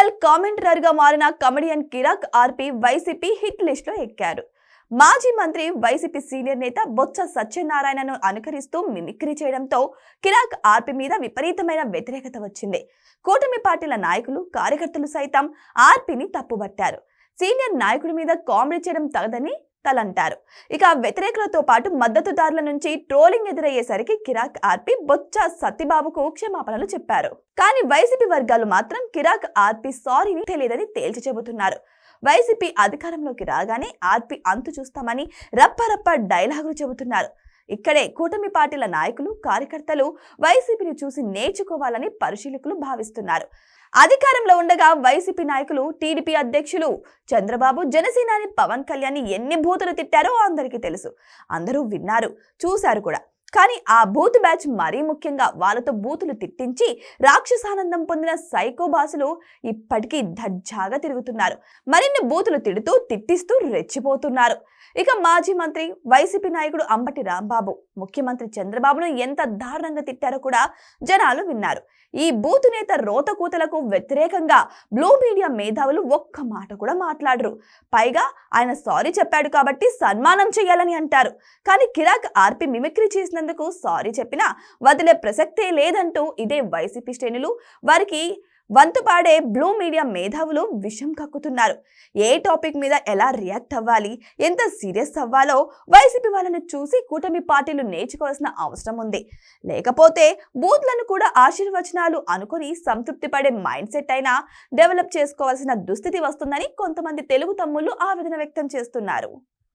Political కామెంటరర్ గా మారిన comedian కిరాక్ ఆర్పి YCP hit list లో ఎక్కారు. మాజీ మంత్రి వైసీపీ సీనియర్ నేత బొత్స సత్యనారాయణను అనుకరిస్తూ మిమిక్రీ చేయడంతో కిరాక్ ఆర్పి మీద విపరీతమైన వ్యతిరేకత వచ్చింది. కూటమి పార్టీల నాయకులు, కార్యకర్తలు సైతం ఆర్పిని తప్పుబట్టారు. సీనియర్ నాయకుడి మీద కామెడీ చేయడం తగదని తలంటారు. ఇక వ్యతిరేకులతో పాటు మద్దతుదారుల నుంచి ట్రోలింగ్ ఎదురయ్యేసరికి కిరాక్ ఆర్పి బొత్స సత్యబాబుకు క్షమాపణలు చెప్పారు. కానీ వైసీపీ వర్గాలు మాత్రం కిరాక్ ఆర్పి సారీని తెలియదని తేల్చి చెబుతున్నారు. వైసీపీ అధికారంలోకి రాగానే ఆర్పి అంతు చూస్తామని రప్పరప్ప డైలాగులు చెబుతున్నారు. ఇక్కడే కూటమి పార్టీల నాయకులు, కార్యకర్తలు వైసీపీని చూసి నేర్చుకోవాలని పరిశీలకులు భావిస్తున్నారు. అధికారంలో ఉండగా వైసీపీ నాయకులు, టీడీపీ అధ్యక్షులు చంద్రబాబు, జనసేనాని పవన్ కళ్యాణ్ ఎన్ని బూతులు తిట్టారో అందరికీ తెలుసు. అందరూ విన్నారు, చూశారు కూడా. కానీ ఆ బూత్ బ్యాచ్ మరీ ముఖ్యంగా వాళ్ళతో బూతులు తిట్టించి రాక్షసానందం పొందిన సైకో బాసులు ఇప్పటికీ దర్జాగా తిరుగుతున్నారు. మరిన్ని బూతులు తిడుతూ, తిట్టిస్తూ రెచ్చిపోతున్నారు. ఇక మాజీ మంత్రి, వైసీపీ నాయకుడు అంబటి రాంబాబు ముఖ్యమంత్రి చంద్రబాబును ఎంత దారుణంగా తిట్టారో కూడా జనాలు విన్నారు. ఈ బూతు నేత రోతకూతలకు వ్యతిరేకంగా బ్లూ మీడియా మేధావులు ఒక్క మాట కూడా మాట్లాడరు. పైగా ఆయన సారీ చెప్పాడు కాబట్టి సన్మానం చేయాలని అంటారు. కానీ కిరాక్ ఆర్పి మిమిక్రీ చేసినందుకు సారీ చెప్పినా వదిలే ప్రసక్తే లేదంటూ ఇదే వైసీపీ శ్రేణులు, వారికి వంతుపాడే బ్లూ మీడియా మేధావులు విషం కక్కుతున్నారు. ఏ టాపిక్ మీద ఎలా రియాక్ట్ అవ్వాలి, ఎంత సీరియస్ అవ్వాలో వైసీపీ వాళ్ళని చూసి కూటమి పార్టీలు నేర్చుకోవాల్సిన అవసరం ఉంది. లేకపోతే బూత్లను కూడా ఆశీర్వచనాలు అనుకుని సంతృప్తి పడే మైండ్ సెట్ అయినా డెవలప్ చేసుకోవాల్సిన దుస్థితి వస్తుందని కొంతమంది తెలుగు తమ్ముళ్ళు ఆవేదన వ్యక్తం చేస్తున్నారు.